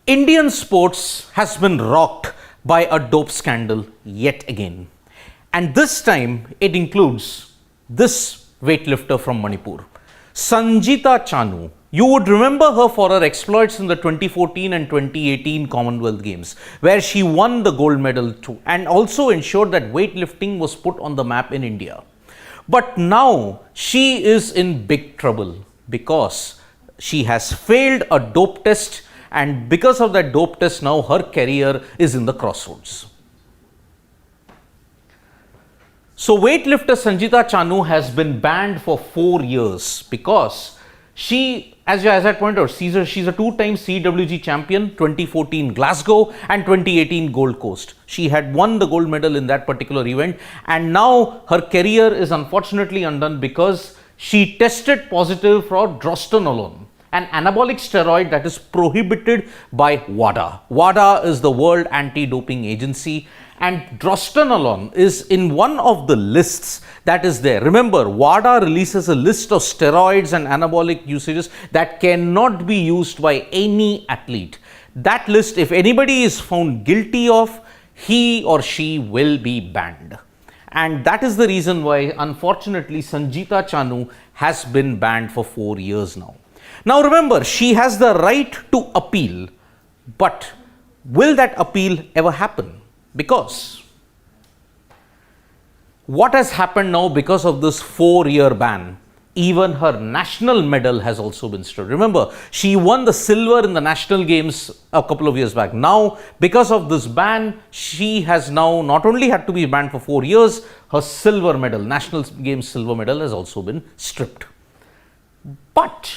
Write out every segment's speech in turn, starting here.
Indian sports has been rocked by a dope scandal yet again. And this time it includes this weightlifter from Manipur, Sanjita Chanu. You would remember her for her exploits in the 2014 and 2018 Commonwealth Games, where she won the gold medal too and also ensured that weightlifting was put on the map in India. But now she is in big trouble because she has failed a dope test, and because of that dope test now her career is in the crossroads. So weightlifter Sanjita Chanu has been banned for 4 years because she, as I pointed out, she's a two-time CWG champion, 2014 Glasgow and 2018 Gold Coast. She had won the gold medal in that particular event, and now her career is unfortunately undone because she tested positive for drostanolone, an anabolic steroid that is prohibited by WADA. WADA is the World Anti-Doping Agency, and drostanolone is in one of the lists that is there. Remember, WADA releases a list of steroids and anabolic usages that cannot be used by any athlete. That list, if anybody is found guilty of, he or she will be banned. And that is the reason why, unfortunately, Sanjita Chanu has been banned for 4 years now. Now remember, she has the right to appeal, but will that appeal ever happen? Because what has happened now because of this 4-year ban, even her national medal has also been stripped. Remember, she won the silver in the national games a couple of years back. Now, because of this ban, she has now not only had to be banned for 4 years, her silver medal, national games silver medal, has also been stripped. But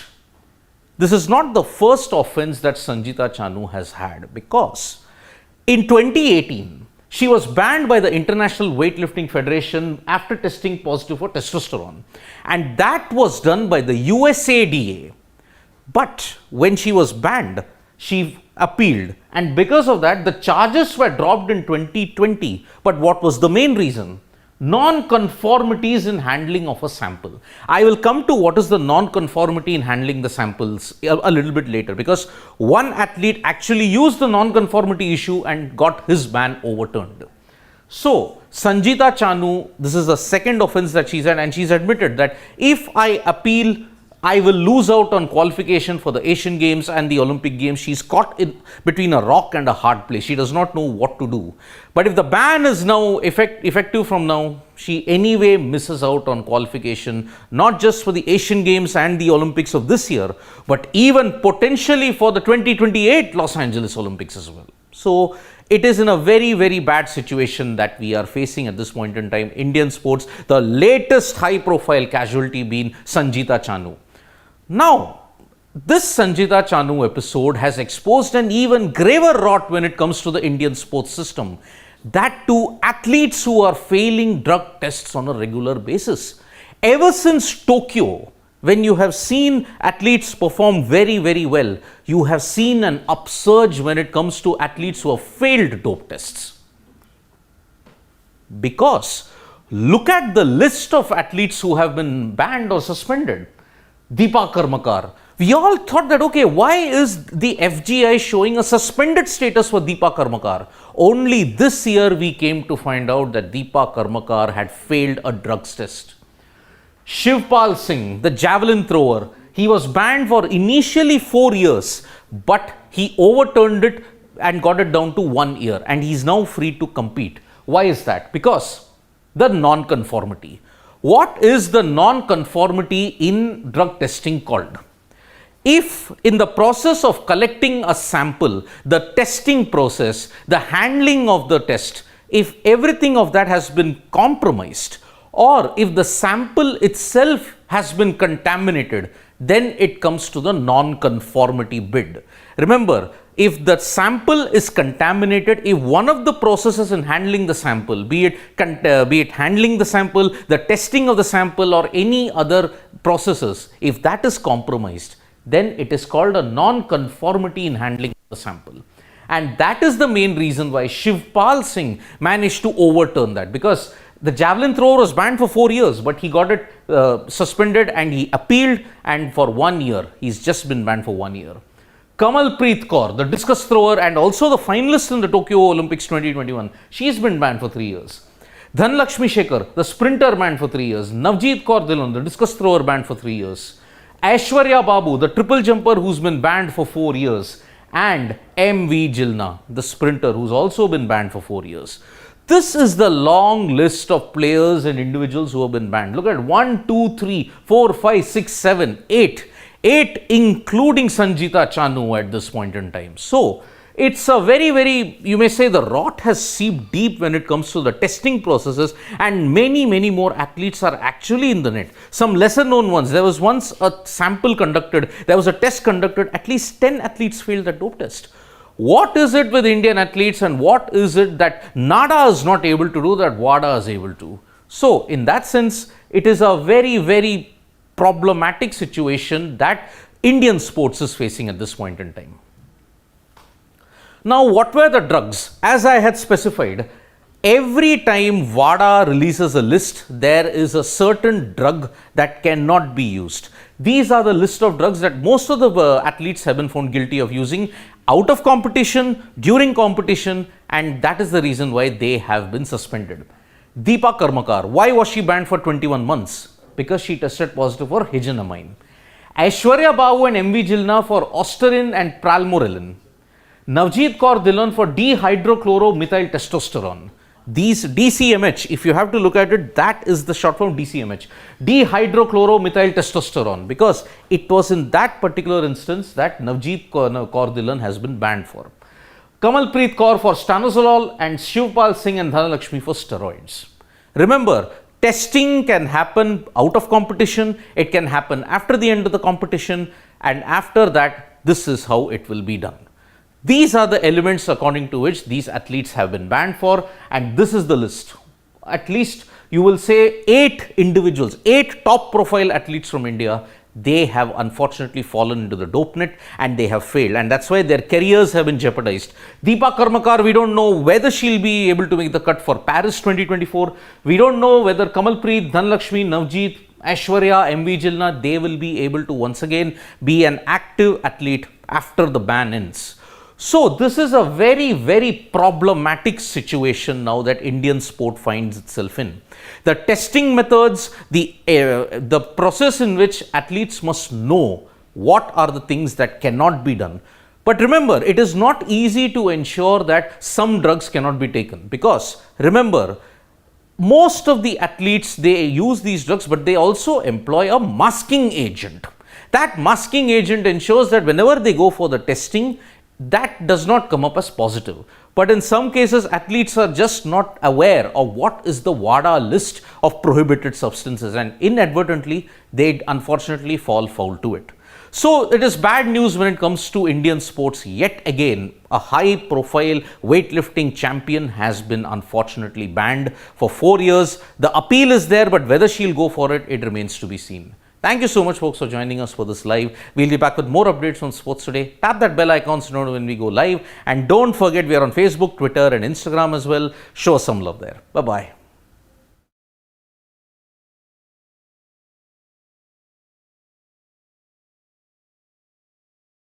this is not the first offense that Sanjita Chanu has had, because in 2018, she was banned by the International Weightlifting Federation after testing positive for testosterone. And that was done by the USADA. But when she was banned, she appealed. And because of that, the charges were dropped in 2020. But what was the main reason? Non-conformities in handling of a sample. I will come to what is the non-conformity in handling the samples a little bit later, because one athlete actually used the non-conformity issue and got his ban overturned. So Sanjita Chanu, this is the second offense that she's had, and she's admitted that if I appeal, I will lose out on qualification for the Asian Games and the Olympic Games. She's caught in between a rock and a hard place. She does not know what to do. But if the ban is now effective from now, she anyway misses out on qualification, not just for the Asian Games and the Olympics of this year, but even potentially for the 2028 Los Angeles Olympics as well. So it is in a very, very bad situation that we are facing at this point in time. Indian sports, the latest high-profile casualty being Sanjita Chanu. Now, this Sanjita Chanu episode has exposed an even graver rot when it comes to the Indian sports system. That too, athletes who are failing drug tests on a regular basis. Ever since Tokyo, when you have seen athletes perform very, very well, you have seen an upsurge when it comes to athletes who have failed dope tests. Because look at the list of athletes who have been banned or suspended. Deepa Karmakar. We all thought that, okay, why is the FGI showing a suspended status for Deepa Karmakar? Only this year we came to find out that Deepa Karmakar had failed a drugs test. Shivpal Singh, the javelin thrower, he was banned for initially 4 years, but he overturned it and got it down to 1 year, and he's now free to compete. Why is that? Because the non-conformity. What is the non-conformity in drug testing called? If in the process of collecting a sample, the testing process, the handling of the test, if everything of that has been compromised, or if the sample itself has been contaminated, then it comes to the non-conformity bid. Remember, if the sample is contaminated, if one of the processes in handling the sample, be it handling the sample, the testing of the sample, or any other processes, if that is compromised, then it is called a non-conformity in handling the sample. And that is the main reason why Shivpal Singh managed to overturn that, because the javelin thrower was banned for 4 years, but he got it suspended and he appealed, and for 1 year, he's just been banned for 1 year. Kamalpreet Kaur, the discus thrower and also the finalist in the Tokyo Olympics 2021, she's been banned for 3 years. Dhanlakshmi Shekhar, the sprinter, banned for 3 years. Navjeet Kaur Dhillon, the discus thrower, banned for 3 years. Aishwarya Babu, the triple jumper, who's been banned for 4 years. And M.V. Jilna, the sprinter, who's also been banned for 4 years. This is the long list of players and individuals who have been banned. Look at 1, 2, 3, 4, 5, 6, 7, 8. 8 including Sanjita Chanu at this point in time. So, it's a very, you may say the rot has seeped deep when it comes to the testing processes, and many more athletes are actually in the net. Some lesser known ones. There was once a sample conducted, there was a test conducted, at least 10 athletes failed the dope test. What is it with Indian athletes and what is it that NADA is not able to do that WADA is able to? So, in that sense, it is a very problematic situation that Indian sports is facing at this point in time. Now, what were the drugs? As I had specified, every time WADA releases a list, there is a certain drug that cannot be used. These are the list of drugs that most of the athletes have been found guilty of using out of competition, during competition, and that is the reason why they have been suspended. Deepa Karmakar, why was she banned for 21 months? Because she tested positive for hegenamine. Aishwarya Babu and M.V. Jilna for Osterin and Pralmorelin. Navjeet Kaur Dhillon for dihydrochloromethyl testosterone. These DCMH, if you have to look at it, that is the short form DCMH, dihydrochloromethyl testosterone, because it was in that particular instance that Navjeet Kaur Dhillon has been banned for. Kamalpreet Kaur for stanozolol and Shivpal Singh and Dhanalakshmi for steroids. Remember, testing can happen out of competition, it can happen after the end of the competition, and after that, this is how it will be done. These are the elements according to which these athletes have been banned for, and this is the list. At least you will say 8 individuals, 8 top profile athletes from India, they have unfortunately fallen into the dope net and they have failed, and that's why their careers have been jeopardized. Deepa Karmakar, we don't know whether she'll be able to make the cut for Paris 2024. We don't know whether Kamalpreet, Dhanlakshmi, Navjeet, Aishwarya, M.V. Jilna, they will be able to once again be an active athlete after the ban ends. So, this is a very problematic situation now that Indian sport finds itself in. The testing methods, the process in which athletes must know what are the things that cannot be done. But remember, it is not easy to ensure that some drugs cannot be taken, because remember, most of the athletes, they use these drugs, but they also employ a masking agent. That masking agent ensures that whenever they go for the testing, that does not come up as positive. But in some cases, athletes are just not aware of what is the WADA list of prohibited substances, and inadvertently, they unfortunately fall foul to it. So, it is bad news when it comes to Indian sports. Yet again, a high profile weightlifting champion has been unfortunately banned for 4 years. The appeal is there, but whether she'll go for it, it remains to be seen. Thank you so much, folks, for joining us for this live. We'll be back with more updates on sports today. Tap that bell icon to know when we go live. And don't forget, we are on Facebook, Twitter and Instagram as well. Show us some love there. Bye-bye.